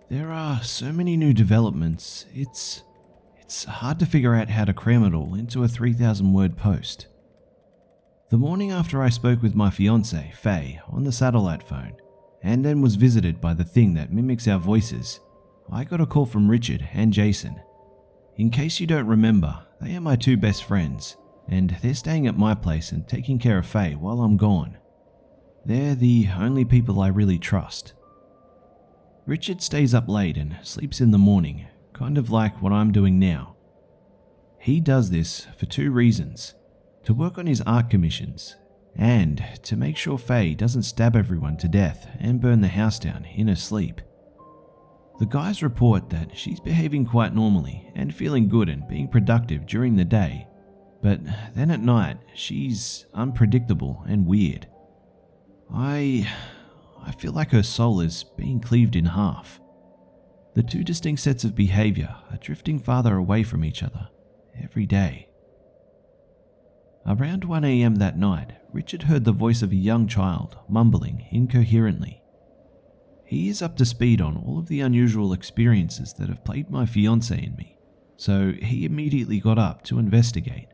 There are so many new developments, it's hard to figure out how to cram it all into a 3,000-word post. The morning after I spoke with my fiancée, Faye, on the satellite phone, and then was visited by the thing that mimics our voices, I got a call from Richard and Jason. In case you don't remember, they are my two best friends, and they're staying at my place and taking care of Faye while I'm gone. They're the only people I really trust. Richard stays up late and sleeps in the morning, kind of like what I'm doing now. He does this for two reasons: to work on his art commissions, and to make sure Faye doesn't stab everyone to death and burn the house down in her sleep. The guys report that she's behaving quite normally and feeling good and being productive during the day, but then at night she's unpredictable and weird. I feel like her soul is being cleaved in half. The two distinct sets of behavior are drifting farther away from each other every day. Around 1 a.m. that night, Richard heard the voice of a young child mumbling incoherently. He is up to speed on all of the unusual experiences that have plagued my fiancée and me, so he immediately got up to investigate.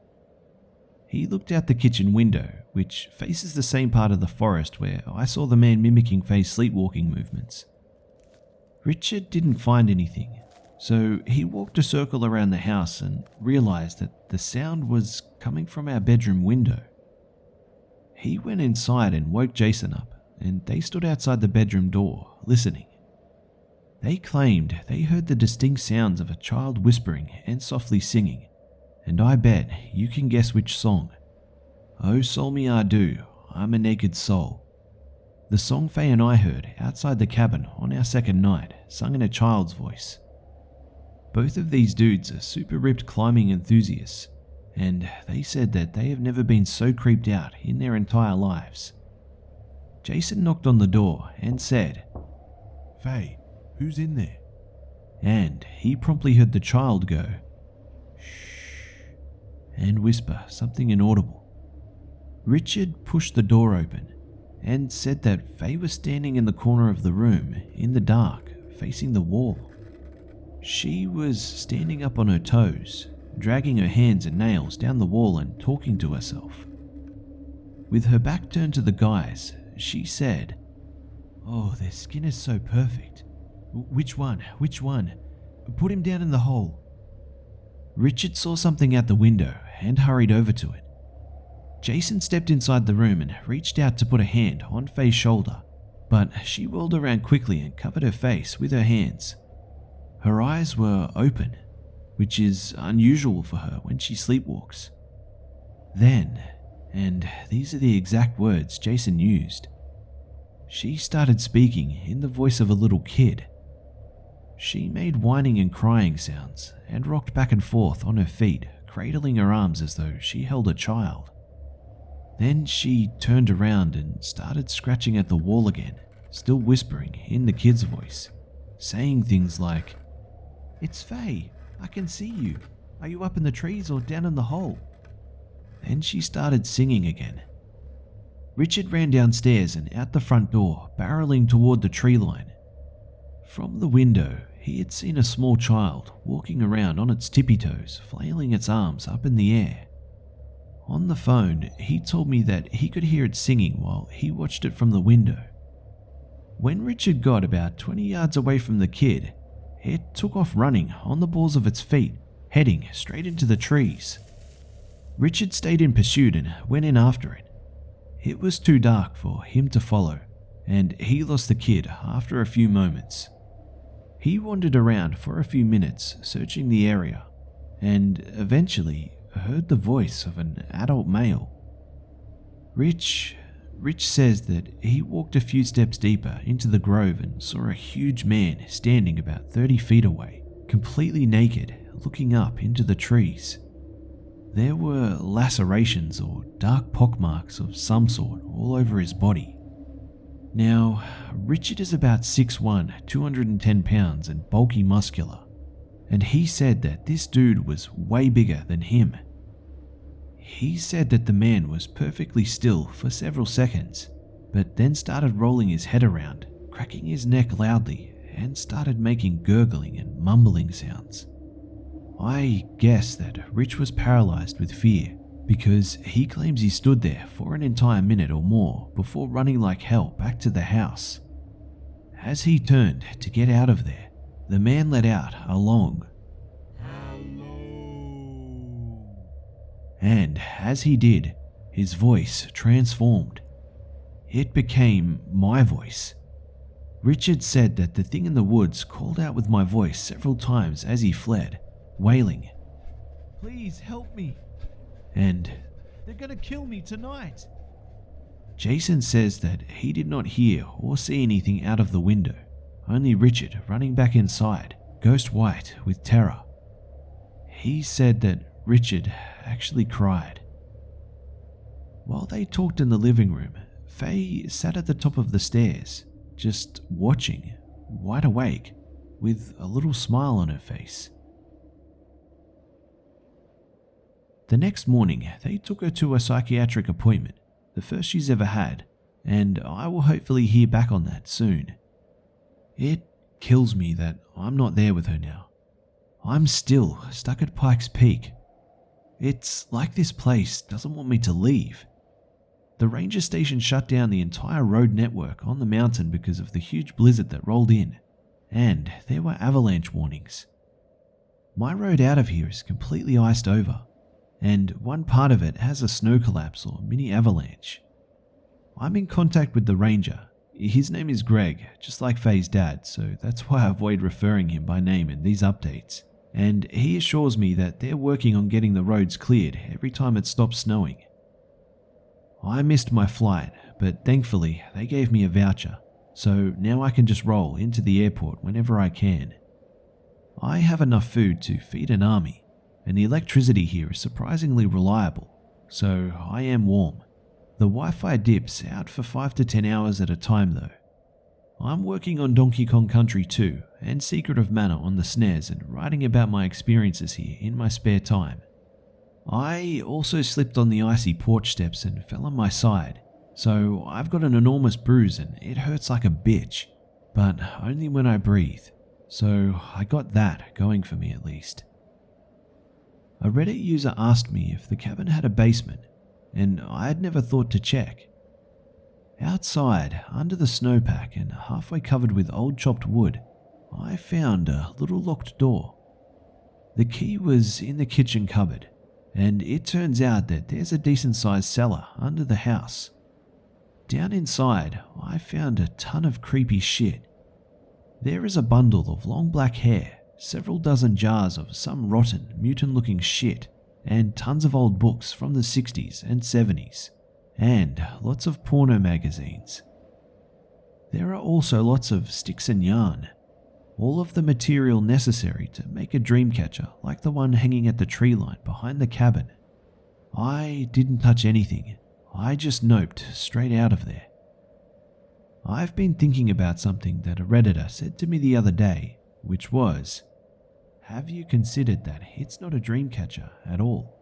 He looked out the kitchen window, which faces the same part of the forest where I saw the man mimicking Faye's sleepwalking movements. Richard didn't find anything, so he walked a circle around the house and realized that the sound was coming from our bedroom window. He went inside and woke Jason up, and they stood outside the bedroom door, listening. They claimed they heard the distinct sounds of a child whispering and softly singing, and I bet you can guess which song. Oh Sol Me Ah Do, I'm a Naked Soul. The song Faye and I heard outside the cabin on our second night, sung in a child's voice. Both of these dudes are super ripped climbing enthusiasts, and they said that they have never been so creeped out in their entire lives. Jason knocked on the door and said, "Faye, who's in there?" And he promptly heard the child go, "Shh," and whisper something inaudible. Richard pushed the door open and said that Faye was standing in the corner of the room in the dark, facing the wall. She was standing up on her toes, dragging her hands and nails down the wall and talking to herself. With her back turned to the guys, she said, "Oh, their skin is so perfect. Which one? Which one? Put him down in the hole." Richard saw something out the window and hurried over to it. Jason stepped inside the room and reached out to put a hand on Faye's shoulder, but she whirled around quickly and covered her face with her hands. Her eyes were open, which is unusual for her when she sleepwalks. Then, and these are the exact words Jason used, she started speaking in the voice of a little kid. She made whining and crying sounds and rocked back and forth on her feet, cradling her arms as though she held a child. Then she turned around and started scratching at the wall again, still whispering in the kid's voice, saying things like, "It's Faye, I can see you. Are you up in the trees or down in the hole?" Then she started singing again. Richard ran downstairs and out the front door, barreling toward the tree line. From the window, he had seen a small child walking around on its tippy toes, flailing its arms up in the air. On the phone, he told me that he could hear it singing while he watched it from the window. When Richard got about 20 yards away from the kid, it took off running on the balls of its feet, heading straight into the trees. Richard stayed in pursuit and went in after it. It was too dark for him to follow, and he lost the kid after a few moments. He wandered around for a few minutes, searching the area, and eventually heard the voice of an adult male. Rich says that he walked a few steps deeper into the grove and saw a huge man standing about 30 feet away, completely naked, looking up into the trees. There were lacerations or dark pockmarks of some sort all over his body. Now, Richard is about 6'1", 210 pounds and bulky muscular, and he said that this dude was way bigger than him. He said that the man was perfectly still for several seconds, but then started rolling his head around, cracking his neck loudly and started making gurgling and mumbling sounds. I guess that Rich was paralyzed with fear because he claims he stood there for an entire minute or more before running like hell back to the house. As he turned to get out of there, the man let out a long "Hello." And as he did, his voice transformed. It became my voice. Richard said that the thing in the woods called out with my voice several times as he fled, wailing, "Please help me," and "They're gonna kill me tonight." Jason says that he did not hear or see anything out of the window, only Richard running back inside, ghost white with terror. He said that Richard actually cried. While they talked in the living room, Faye sat at the top of the stairs, just watching, wide awake, with a little smile on her face. The next morning, they took her to a psychiatric appointment, the first she's ever had, and I will hopefully hear back on that soon. It kills me that I'm not there with her now. I'm still stuck at Pikes Peak. It's like this place doesn't want me to leave. The ranger station shut down the entire road network on the mountain because of the huge blizzard that rolled in, and there were avalanche warnings. My road out of here is completely iced over, and one part of it has a snow collapse or mini avalanche. I'm in contact with the ranger. His name is Greg, just like Faye's dad, so that's why I avoid referring him by name in these updates, and he assures me that they're working on getting the roads cleared every time it stops snowing. I missed my flight, but thankfully they gave me a voucher, so now I can just roll into the airport whenever I can. I have enough food to feed an army, and the electricity here is surprisingly reliable, so I am warm. The Wi-Fi dips out for 5 to 10 hours at a time though. I'm working on Donkey Kong Country 2 and Secret of Mana on the SNES and writing about my experiences here in my spare time. I also slipped on the icy porch steps and fell on my side, so I've got an enormous bruise and it hurts like a bitch, but only when I breathe, so I got that going for me at least. A Reddit user asked me if the cabin had a basement, and I had never thought to check. Outside, under the snowpack and halfway covered with old chopped wood, I found a little locked door. The key was in the kitchen cupboard, and it turns out that there's a decent sized cellar under the house. Down inside, I found a ton of creepy shit. There is a bundle of long black hair, several dozen jars of some rotten, mutant-looking shit, and tons of old books from the 60s and 70s, and lots of porno magazines. There are also lots of sticks and yarn, all of the material necessary to make a dream catcher like the one hanging at the tree line behind the cabin. I didn't touch anything, I just noped straight out of there. I've been thinking about something that a Redditor said to me the other day, which was, have you considered that it's not a dream catcher at all?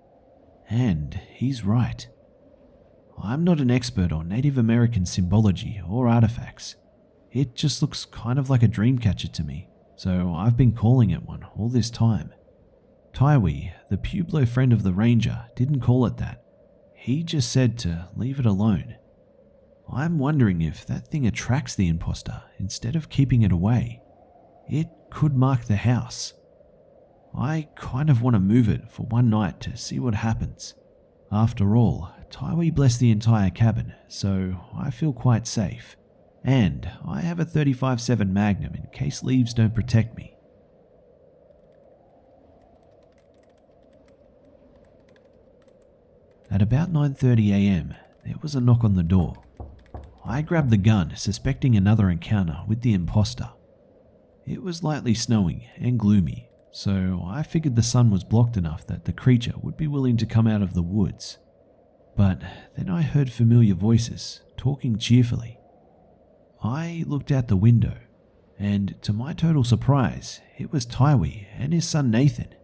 And he's right. I'm not an expert on Native American symbology or artifacts. It just looks kind of like a dream catcher to me, so I've been calling it one all this time. Taiwi, the Pueblo friend of the ranger, didn't call it that. He just said to leave it alone. I'm wondering if that thing attracts the imposter instead of keeping it away. It could mark the house. I kind of want to move it for one night to see what happens. After all, Taiwi blessed the entire cabin, so I feel quite safe. And I have a 35-7 Magnum in case leaves don't protect me. At about 9:30 AM, there was a knock on the door. I grabbed the gun, suspecting another encounter with the imposter. It was lightly snowing and gloomy, so I figured the sun was blocked enough that the creature would be willing to come out of the woods. But then I heard familiar voices, talking cheerfully. I looked out the window, and to my total surprise, it was Taiwi and his son Nathan.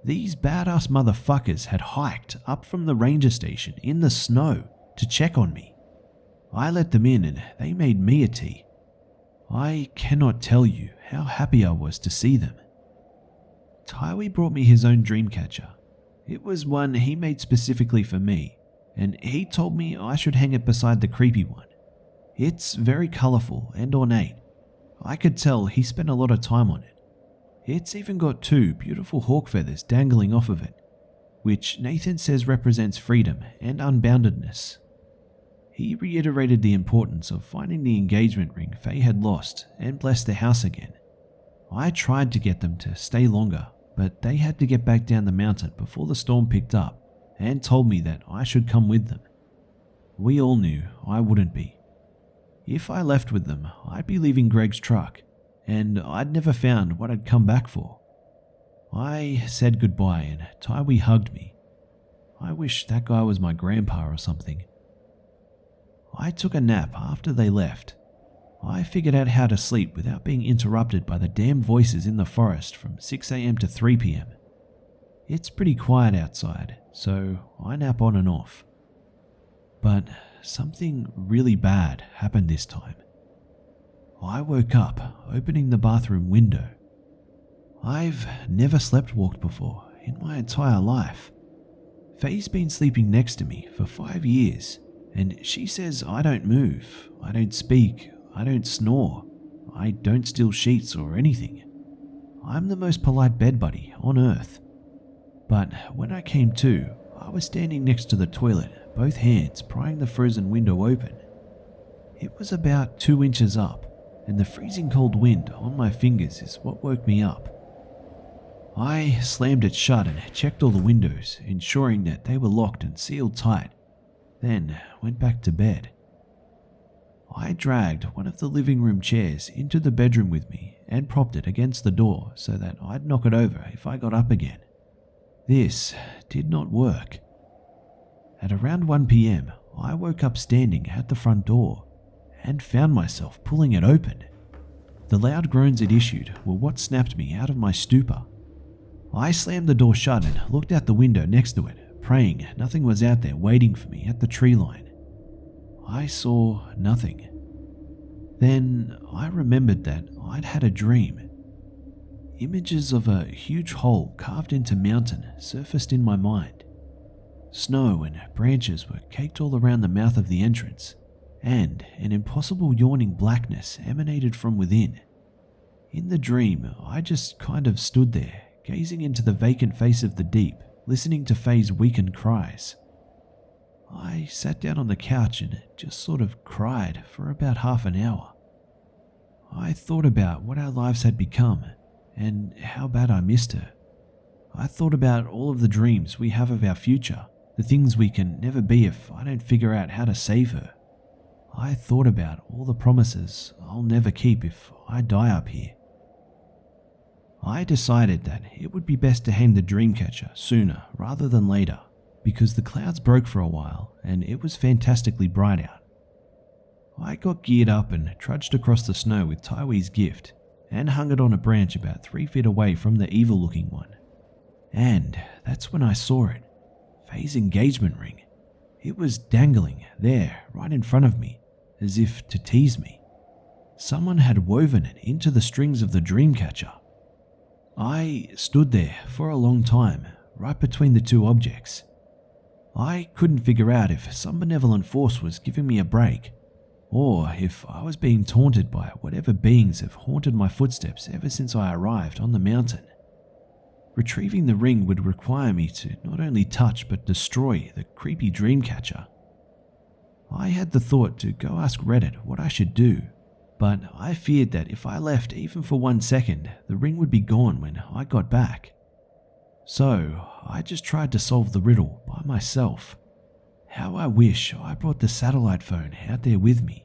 These badass motherfuckers had hiked up from the ranger station in the snow to check on me. I let them in and they made me a tea. I cannot tell you how happy I was to see them. Tywee brought me his own dream catcher. It was one he made specifically for me, and he told me I should hang it beside the creepy one. It's very colourful and ornate. I could tell he spent a lot of time on it. It's even got 2 beautiful hawk feathers dangling off of it, which Nathan says represents freedom and unboundedness. He reiterated the importance of finding the engagement ring Faye had lost and blessed the house again. I tried to get them to stay longer, but they had to get back down the mountain before the storm picked up and told me that I should come with them. We all knew I wouldn't be. If I left with them, I'd be leaving Greg's truck, and I'd never found what I'd come back for. I said goodbye and Tywee hugged me. I wish that guy was my grandpa or something. I took a nap after they left. I figured out how to sleep without being interrupted by the damn voices in the forest from 6 a.m. to 3 p.m. It's pretty quiet outside, so I nap on and off. But something really bad happened this time. I woke up opening the bathroom window. I've never sleptwalked before in my entire life. Faye's been sleeping next to me for 5 years, and she says I don't move, I don't speak, I don't snore, I don't steal sheets or anything. I'm the most polite bed buddy on earth. But when I came to, I was standing next to the toilet, both hands prying the frozen window open. It was about 2 inches up, and the freezing cold wind on my fingers is what woke me up. I slammed it shut and checked all the windows, ensuring that they were locked and sealed tight, then went back to bed. I dragged one of the living room chairs into the bedroom with me and propped it against the door so that I'd knock it over if I got up again. This did not work. At around 1 p.m, I woke up standing at the front door and found myself pulling it open. The loud groans it issued were what snapped me out of my stupor. I slammed the door shut and looked out the window next to it, praying nothing was out there waiting for me at the tree line. I saw nothing. Then I remembered that I'd had a dream. Images of a huge hole carved into mountain surfaced in my mind. Snow and branches were caked all around the mouth of the entrance, and an impossible yawning blackness emanated from within. In the dream, I just kind of stood there, gazing into the vacant face of the deep, listening to Faye's weakened cries. I sat down on the couch and just sort of cried for about half an hour. I thought about what our lives had become and how bad I missed her. I thought about all of the dreams we have of our future, the things we can never be if I don't figure out how to save her. I thought about all the promises I'll never keep if I die up here. I decided that it would be best to hang the dreamcatcher sooner rather than later, because the clouds broke for a while and it was fantastically bright out. I got geared up and trudged across the snow with Tywee's gift and hung it on a branch about 3 feet away from the evil-looking one. And that's when I saw it, Faye's engagement ring. It was dangling there right in front of me, as if to tease me. Someone had woven it into the strings of the dreamcatcher. I stood there for a long time, right between the two objects. I couldn't figure out if some benevolent force was giving me a break, or if I was being taunted by whatever beings have haunted my footsteps ever since I arrived on the mountain. Retrieving the ring would require me to not only touch but destroy the creepy dreamcatcher. I had the thought to go ask Reddit what I should do, but I feared that if I left even for 1 second, the ring would be gone when I got back. So I just tried to solve the riddle by myself. How I wish I brought the satellite phone out there with me.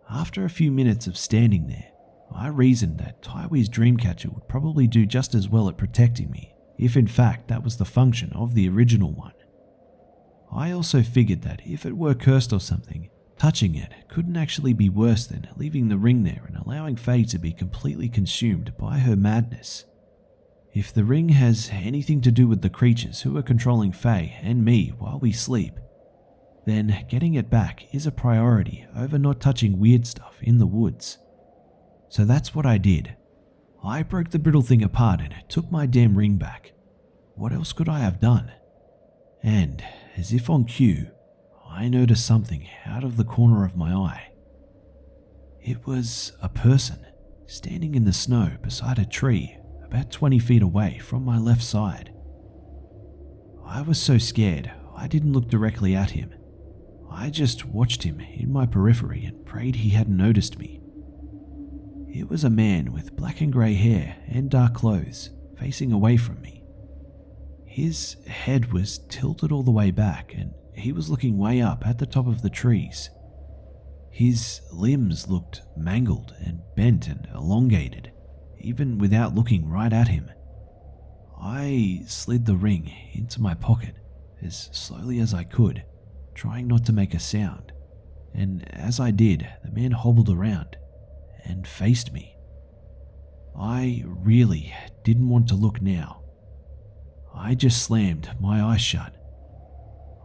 After a few minutes of standing there, I reasoned that Tywee's dreamcatcher would probably do just as well at protecting me, if in fact that was the function of the original one. I also figured that if it were cursed or something, touching it couldn't actually be worse than leaving the ring there and allowing Faye to be completely consumed by her madness. If the ring has anything to do with the creatures who are controlling Faye and me while we sleep, then getting it back is a priority over not touching weird stuff in the woods. So that's what I did. I broke the brittle thing apart and took my damn ring back. What else could I have done? And, as if on cue, I noticed something out of the corner of my eye. It was a person standing in the snow beside a tree about 20 feet away from my left side. I was so scared I didn't look directly at him. I just watched him in my periphery and prayed he hadn't noticed me. It was a man with black and grey hair and dark clothes facing away from me. His head was tilted all the way back and he was looking way up at the top of the trees. His limbs looked mangled and bent and elongated, even without looking right at him. I slid the ring into my pocket as slowly as I could, trying not to make a sound, and as I did, the man hobbled around and faced me. I really didn't want to look now. I just slammed my eyes shut.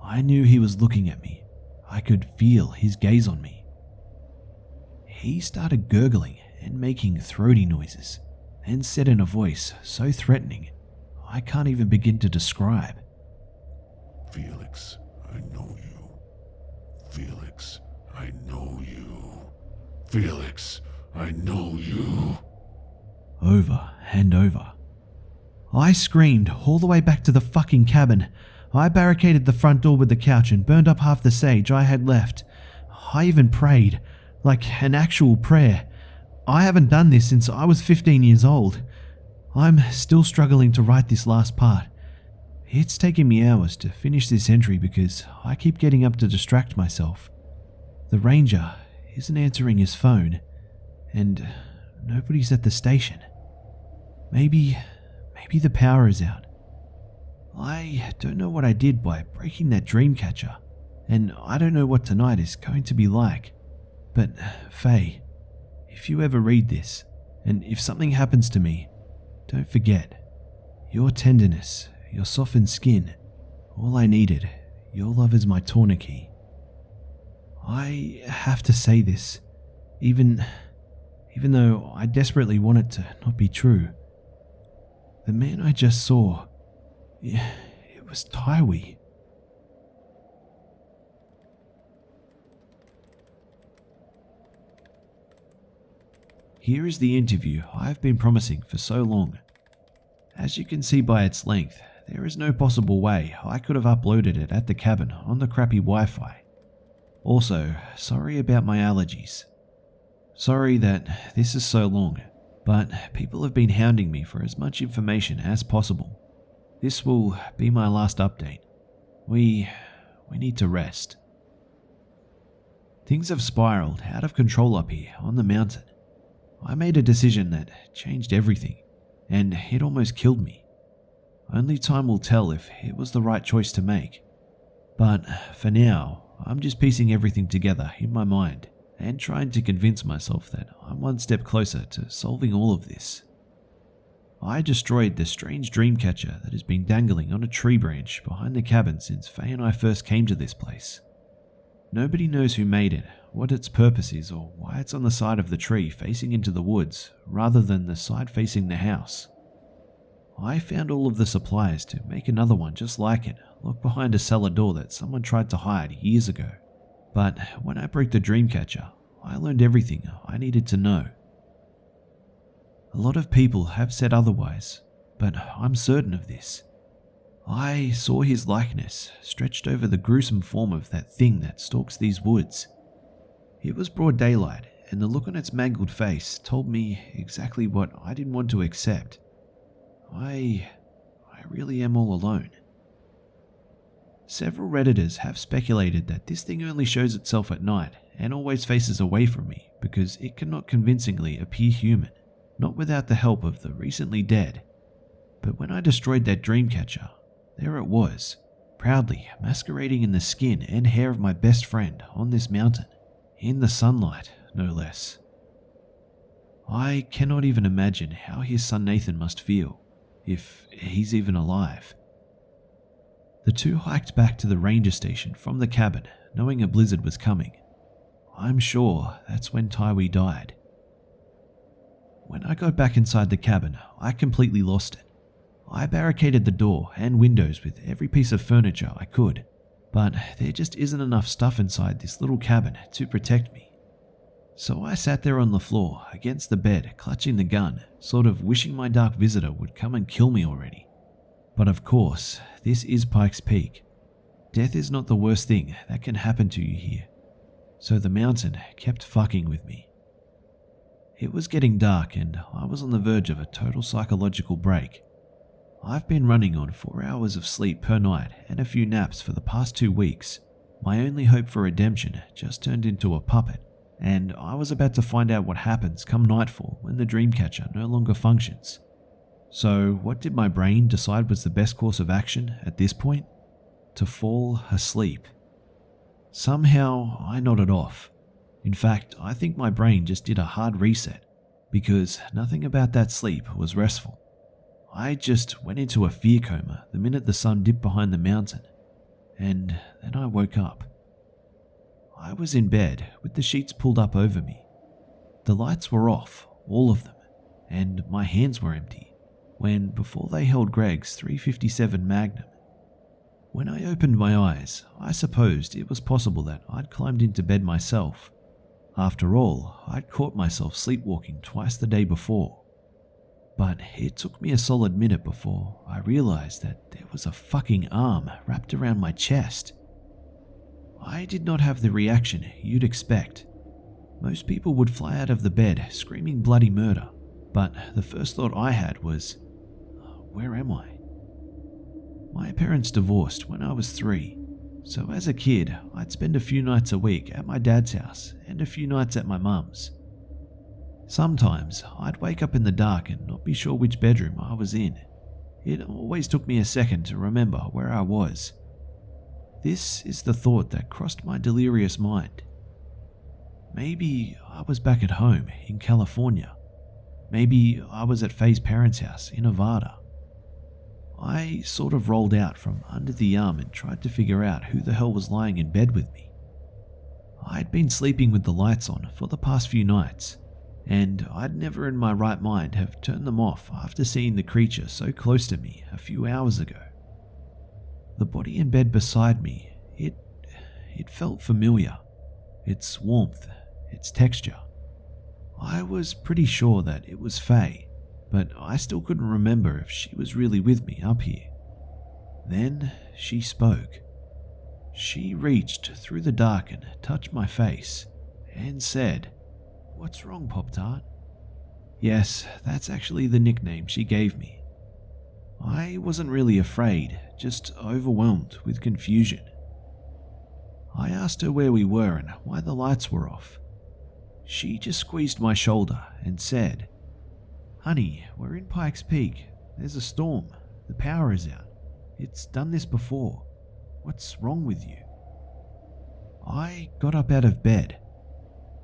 I knew he was looking at me. I could feel his gaze on me. He started gurgling and making throaty noises, and said in a voice so threatening I can't even begin to describe. Felix, I know you. Felix, I know you. Felix, I know you. Over and over. I screamed all the way back to the fucking cabin. I barricaded the front door with the couch and burned up half the sage I had left. I even prayed, like an actual prayer. I haven't done this since I was 15 years old. I'm still struggling to write this last part. It's taken me hours to finish this entry because I keep getting up to distract myself. The ranger isn't answering his phone, and nobody's at the station. Maybe the power is out. I don't know what I did by breaking that dream catcher, and I don't know what tonight is going to be like. But, Faye, if you ever read this, and if something happens to me, don't forget, your tenderness, your softened skin, all I needed, your love is my tourniquet. I have to say this, even though I desperately want it to not be true. The man I just saw, it was Taiwi. Here is the interview I've been promising for so long. As you can see by its length, there is no possible way I could have uploaded it at the cabin on the crappy Wi-Fi. Also, sorry about my allergies. Sorry that this is so long, but people have been hounding me for as much information as possible. This will be my last update. We need to rest. Things have spiraled out of control up here on the mountain. I made a decision that changed everything, and it almost killed me. Only time will tell if it was the right choice to make. But for now, I'm just piecing everything together in my mind and trying to convince myself that I'm one step closer to solving all of this. I destroyed the strange dream catcher that has been dangling on a tree branch behind the cabin since Faye and I first came to this place. Nobody knows who made it, what its purpose is, or why it's on the side of the tree facing into the woods rather than the side facing the house. I found all of the supplies to make another one just like it, locked behind a cellar door that someone tried to hide years ago. But when I broke the dream catcher, I learned everything I needed to know. A lot of people have said otherwise, but I'm certain of this. I saw his likeness stretched over the gruesome form of that thing that stalks these woods. It was broad daylight, and the look on its mangled face told me exactly what I didn't want to accept. I really am all alone. Several Redditors have speculated that this thing only shows itself at night and always faces away from me because it cannot convincingly appear human, not without the help of the recently dead. But when I destroyed that dream catcher, there it was, proudly masquerading in the skin and hair of my best friend on this mountain, in the sunlight, no less. I cannot even imagine how his son Nathan must feel, if he's even alive. The two hiked back to the ranger station from the cabin, knowing a blizzard was coming. I'm sure that's when Taiwi died. When I got back inside the cabin, I completely lost it. I barricaded the door and windows with every piece of furniture I could, but there just isn't enough stuff inside this little cabin to protect me. So I sat there on the floor against the bed, clutching the gun, sort of wishing my dark visitor would come and kill me already. But of course, this is Pikes Peak. Death is not the worst thing that can happen to you here. So the mountain kept fucking with me. It was getting dark and I was on the verge of a total psychological break. I've been running on 4 hours of sleep per night and a few naps for the past 2 weeks. My only hope for redemption just turned into a puppet, and I was about to find out what happens come nightfall when the Dreamcatcher no longer functions. So what did my brain decide was the best course of action at this point? To fall asleep. Somehow I nodded off. In fact, I think my brain just did a hard reset, because nothing about that sleep was restful. I just went into a fear coma the minute the sun dipped behind the mountain, and then I woke up. I was in bed with the sheets pulled up over me. The lights were off, all of them, and my hands were empty, when before they held Greg's .357 Magnum. When I opened my eyes, I supposed it was possible that I'd climbed into bed myself. After all, I'd caught myself sleepwalking twice the day before. But it took me a solid minute before I realized that there was a fucking arm wrapped around my chest. I did not have the reaction you'd expect. Most people would fly out of the bed screaming bloody murder, but the first thought I had was, where am I? My parents divorced when I was 3, so as a kid I'd spend a few nights a week at my dad's house and a few nights at my mum's. Sometimes I'd wake up in the dark and not be sure which bedroom I was in. It always took me a second to remember where I was. This is the thought that crossed my delirious mind. Maybe I was back at home in California. Maybe I was at Faye's parents' house in Nevada. I sort of rolled out from under the arm and tried to figure out who the hell was lying in bed with me. I'd been sleeping with the lights on for the past few nights, and I'd never in my right mind have turned them off after seeing the creature so close to me a few hours ago. The body in bed beside me, it felt familiar. Its warmth, its texture. I was pretty sure that it was Faye, but I still couldn't remember if she was really with me up here. Then she spoke. She reached through the dark and touched my face and said, "What's wrong, Pop-Tart?" Yes, that's actually the nickname she gave me. I wasn't really afraid, just overwhelmed with confusion. I asked her where we were and why the lights were off. She just squeezed my shoulder and said, "Honey, we're in Pikes Peak. There's a storm. The power is out. It's done this before. What's wrong with you?" I got up out of bed.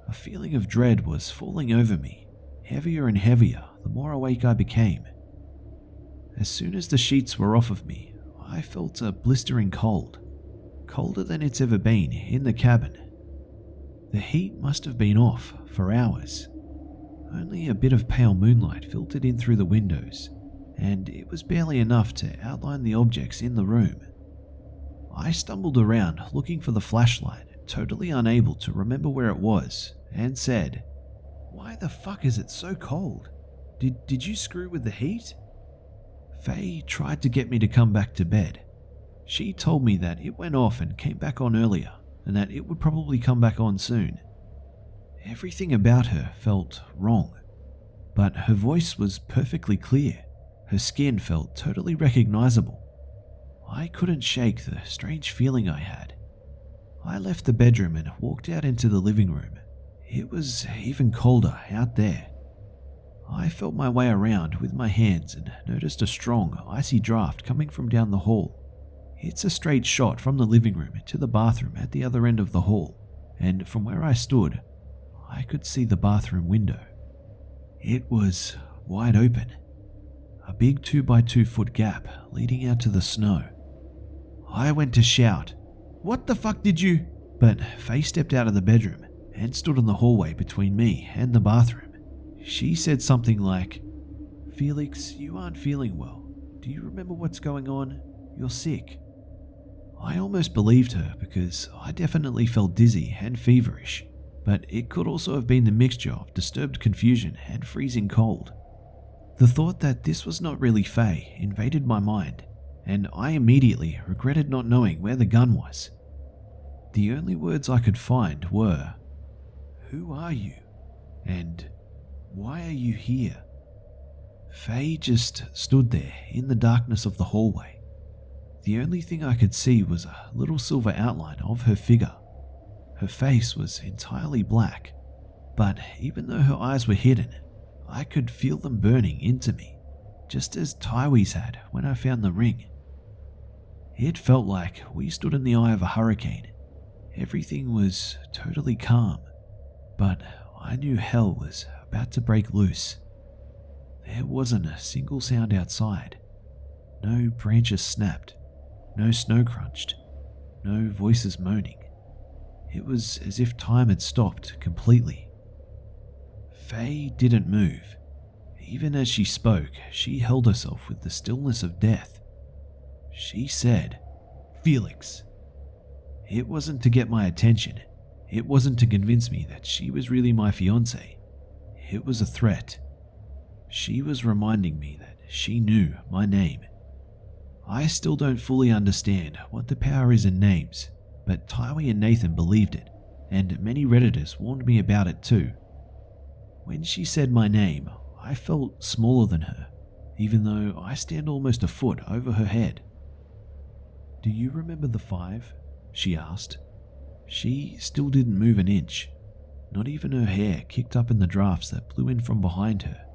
A feeling of dread was falling over me, heavier and heavier the more awake I became. As soon as the sheets were off of me, I felt a blistering cold, colder than it's ever been in the cabin. The heat must have been off for hours. Only a bit of pale moonlight filtered in through the windows, and it was barely enough to outline the objects in the room. I stumbled around looking for the flashlight, totally unable to remember where it was, and said, "Why the fuck is it so cold? Did you screw with the heat?" Faye tried to get me to come back to bed. She told me that it went off and came back on earlier, and that it would probably come back on soon. Everything about her felt wrong, but her voice was perfectly clear. Her skin felt totally recognizable. I couldn't shake the strange feeling I had. I left the bedroom and walked out into the living room. It was even colder out there. I felt my way around with my hands and noticed a strong, icy draft coming from down the hall. It's a straight shot from the living room to the bathroom at the other end of the hall, and from where I stood, I could see the bathroom window. It was wide open, a big 2x2 foot gap leading out to the snow. I went to shout, "What the fuck did you?" But Faye stepped out of the bedroom and stood in the hallway between me and the bathroom. She said something like, "Felix, you aren't feeling well. Do you remember what's going on? You're sick." I almost believed her because I definitely felt dizzy and feverish, but it could also have been the mixture of disturbed confusion and freezing cold. The thought that this was not really Faye invaded my mind, and I immediately regretted not knowing where the gun was. The only words I could find were, "Who are you? And why are you here?" Faye just stood there in the darkness of the hallway. The only thing I could see was a little silver outline of her figure. Her face was entirely black, but even though her eyes were hidden, I could feel them burning into me, just as Tywie's had when I found the ring. It felt like we stood in the eye of a hurricane. Everything was totally calm, but I knew hell was about to break loose. There wasn't a single sound outside. No branches snapped, no snow crunched, no voices moaning. It was as if time had stopped completely. Faye didn't move. Even as she spoke, she held herself with the stillness of death. She said, "Felix." It wasn't to get my attention. It wasn't to convince me that she was really my fiancé. It was a threat. She was reminding me that she knew my name. I still don't fully understand what the power is in names, but Tywee and Nathan believed it, and many Redditors warned me about it too. When she said my name, I felt smaller than her, even though I stand almost a foot over her head. "Do you remember the 5? She asked. She still didn't move an inch. Not even her hair kicked up in the drafts that blew in from behind her.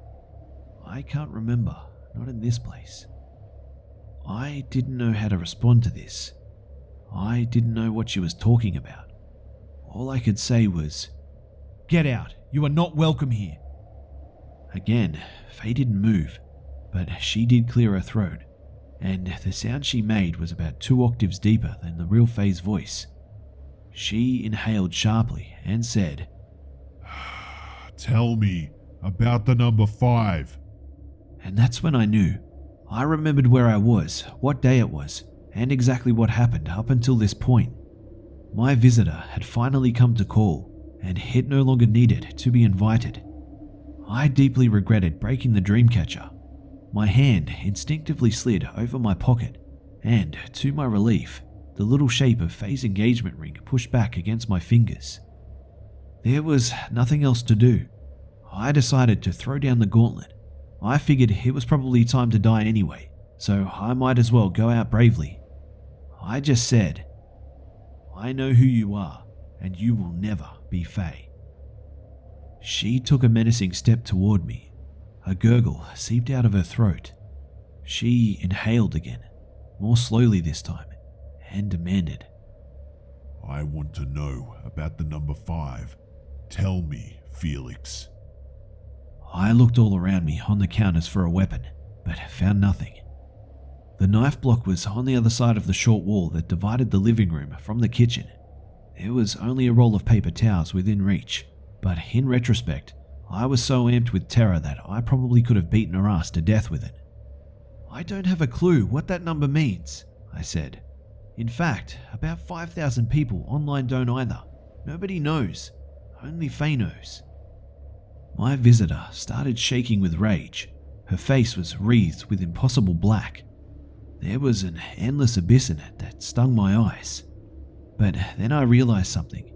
"I can't remember, not in this place." I didn't know how to respond to this. I didn't know what she was talking about. All I could say was, "Get out, you are not welcome here." Again, Faye didn't move, but she did clear her throat, and the sound she made was about 2 octaves deeper than the real Faye's voice. She inhaled sharply and said, "Tell me about the number 5. And that's when I knew. I remembered where I was, what day it was, and exactly what happened up until this point. My visitor had finally come to call, and it no longer needed to be invited. I deeply regretted breaking the dreamcatcher. My hand instinctively slid over my pocket, and to my relief, the little shape of Faye's engagement ring pushed back against my fingers. There was nothing else to do. I decided to throw down the gauntlet. I figured it was probably time to die anyway, so I might as well go out bravely. I just said, "I know who you are, and you will never be Faye." She took a menacing step toward me. A gurgle seeped out of her throat. She inhaled again, more slowly this time, and demanded, "I want to know about the number 5. Tell me, Felix." I looked all around me on the counters for a weapon, but found nothing. The knife block was on the other side of the short wall that divided the living room from the kitchen. There was only a roll of paper towels within reach, but in retrospect, I was so amped with terror that I probably could have beaten her ass to death with it. "I don't have a clue what that number means," I said. "In fact, about 5,000 people online don't either. Nobody knows. Only Faye knows." My visitor started shaking with rage. Her face was wreathed with impossible black. There was an endless abyss in it that stung my eyes. But then I realized something.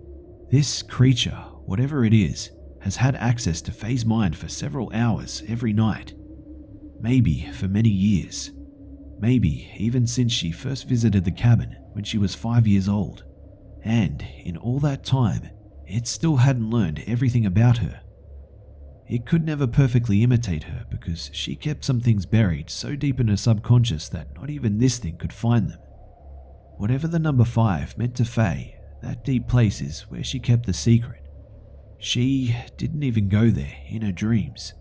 This creature, whatever it is, has had access to Faye's mind for several hours every night. Maybe for many years. Maybe even since she first visited the cabin when she was 5 years old. And in all that time, it still hadn't learned everything about her. It could never perfectly imitate her because she kept some things buried so deep in her subconscious that not even this thing could find them. Whatever the number 5 meant to Faye, that deep place is where she kept the secret. She didn't even go there in her dreams.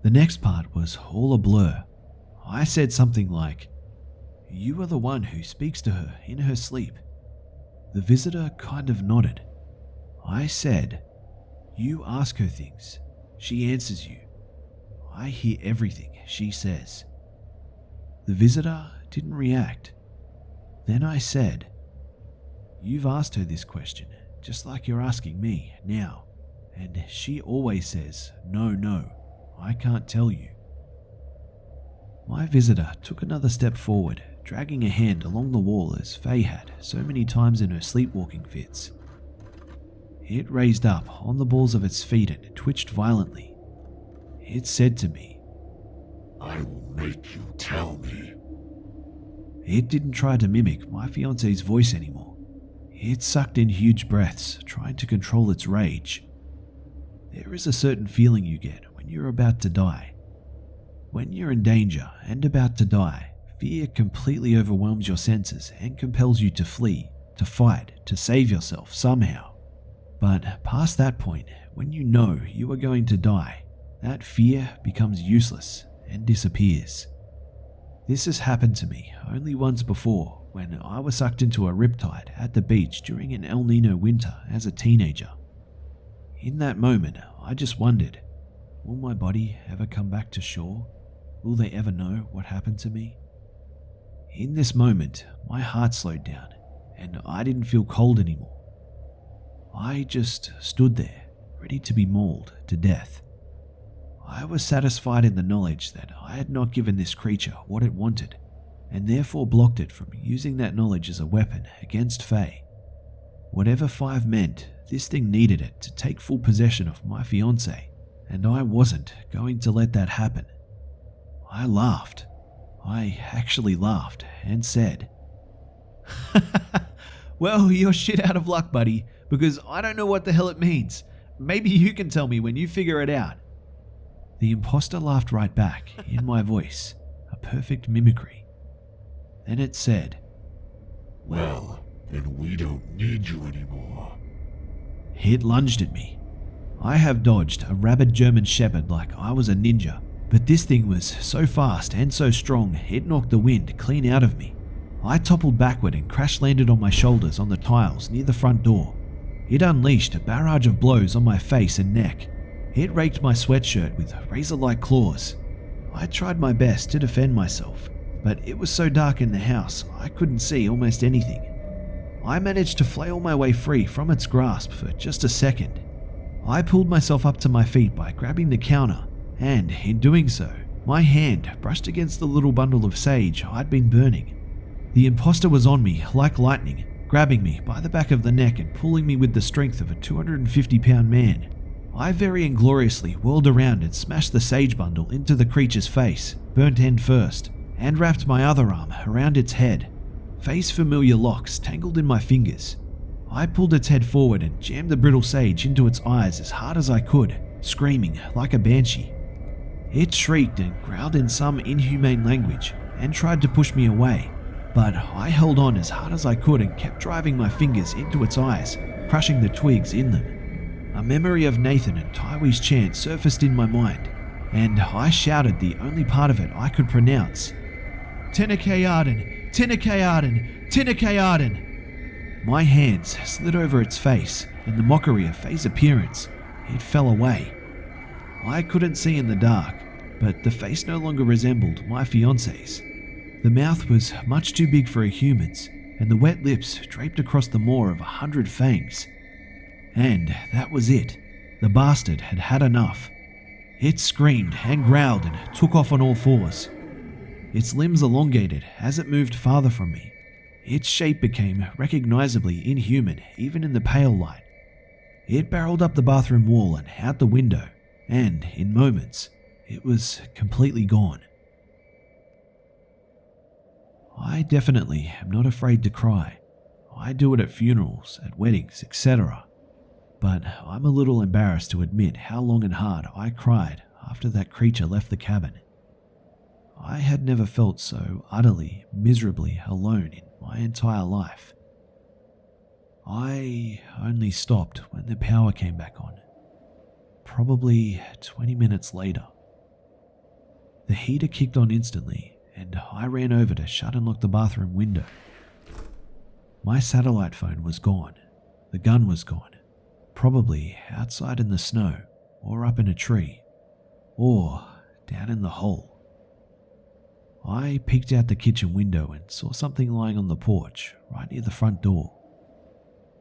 The next part was all a blur. I said something like, "You are the one who speaks to her in her sleep." The visitor kind of nodded. I said, "You ask her things. She answers you. I hear everything she says. The visitor didn't react. Then I said, "You've asked her this question, just like you're asking me now, and she always says, 'No, I can't tell you.'" My visitor took another step forward, dragging a hand along the wall as Faye had so many times in her sleepwalking fits. It raised up on the balls of its feet and twitched violently. It said to me, "I will make you tell me." It didn't try to mimic my fiance's voice anymore. It sucked in huge breaths, trying to control its rage. There is a certain feeling you get when you're about to die. When you're in danger and about to die, fear completely overwhelms your senses and compels you to flee, to fight, to save yourself somehow. But past that point, when you know you are going to die, that fear becomes useless and disappears. This has happened to me only once before, when I was sucked into a riptide at the beach during an El Nino winter as a teenager. In that moment, I just wondered, will my body ever come back to shore? Will they ever know what happened to me? In this moment, my heart slowed down, and I didn't feel cold anymore. I just stood there, ready to be mauled to death. I was satisfied in the knowledge that I had not given this creature what it wanted, and therefore blocked it from using that knowledge as a weapon against Faye. Whatever 5 meant, this thing needed it to take full possession of my fiancée, and I wasn't going to let that happen. I laughed. I actually laughed and said, "Well, you're shit out of luck, buddy, because I don't know what the hell it means. Maybe you can tell me when you figure it out." The imposter laughed right back in my voice, a perfect mimicry. Then it said, "Well, then we don't need you anymore." It lunged at me. I have dodged a rabid German shepherd like I was a ninja, but this thing was so fast and so strong it knocked the wind clean out of me. I toppled backward and crash-landed on my shoulders on the tiles near the front door. It unleashed a barrage of blows on my face and neck. It raked my sweatshirt with razor-like claws. I tried my best to defend myself, but it was so dark in the house I couldn't see almost anything. I managed to flail my way free from its grasp for just a second. I pulled myself up to my feet by grabbing the counter, and in doing so, my hand brushed against the little bundle of sage I'd been burning. The imposter was on me like lightning, grabbing me by the back of the neck and pulling me with the strength of a 250-pound man. I very ingloriously whirled around and smashed the sage bundle into the creature's face, burnt end first, and wrapped my other arm around its head. Faye's familiar locks tangled in my fingers. I pulled its head forward and jammed the brittle sage into its eyes as hard as I could, screaming like a banshee. It shrieked and growled in some inhumane language and tried to push me away, but I held on as hard as I could and kept driving my fingers into its eyes, crushing the twigs in them. A memory of Nathan and Tywie's chant surfaced in my mind, and I shouted the only part of it I could pronounce. "Teneke Arden! Teneke Arden! Teneke Arden!" My hands slid over its face, and the mockery of Faye's appearance, it fell away. I couldn't see in the dark, but the face no longer resembled my fiance's. The mouth was much too big for a human's, and the wet lips draped across the maw of 100 fangs. And that was it. The bastard had had enough. It screamed and growled and took off on all fours. Its limbs elongated as it moved farther from me. Its shape became recognizably inhuman even in the pale light. It barreled up the bathroom wall and out the window, and in moments, it was completely gone. I definitely am not afraid to cry. I do it at funerals, at weddings, etc. But I'm a little embarrassed to admit how long and hard I cried after that creature left the cabin. I had never felt so utterly, miserably alone in my entire life. I only stopped when the power came back on, probably 20 minutes later. The heater kicked on instantly, and I ran over to shut and lock the bathroom window. My satellite phone was gone. The gun was gone, probably outside in the snow. or up in a tree, or down in the hole. I peeked out the kitchen window and saw something lying on the porch right near the front door.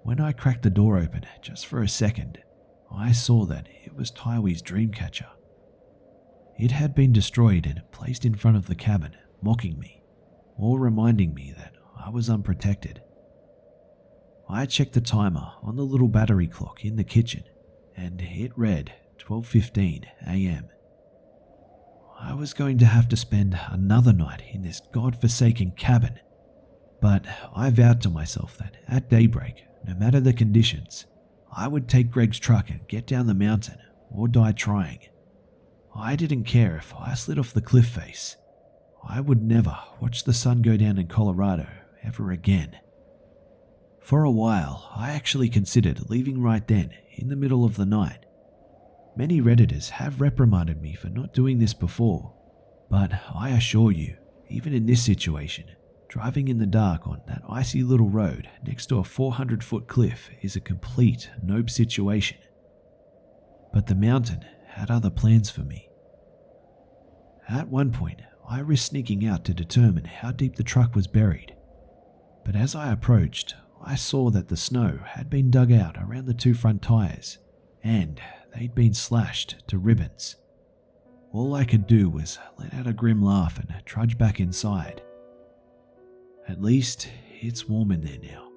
When I cracked the door open just for a second, I saw that it was Taiwi's dream catcher. It had been destroyed and placed in front of the cabin, mocking me, or reminding me that I was unprotected. I checked the timer on the little battery clock in the kitchen, and it read 12:15 a.m. I was going to have to spend another night in this godforsaken cabin, but I vowed to myself that at daybreak, no matter the conditions, I would take Greg's truck and get down the mountain or die trying. I didn't care if I slid off the cliff face. I would never watch the sun go down in Colorado ever again. For a while, I actually considered leaving right then in the middle of the night. Many Redditors have reprimanded me for not doing this before, but I assure you, even in this situation, driving in the dark on that icy little road next to a 400-foot cliff is a complete nope situation. But the mountain had other plans for me. At one point, I risked sneaking out to determine how deep the truck was buried, but as I approached, I saw that the snow had been dug out around the two front tires, and they'd been slashed to ribbons. All I could do was let out a grim laugh and trudge back inside. At least it's warm in there now.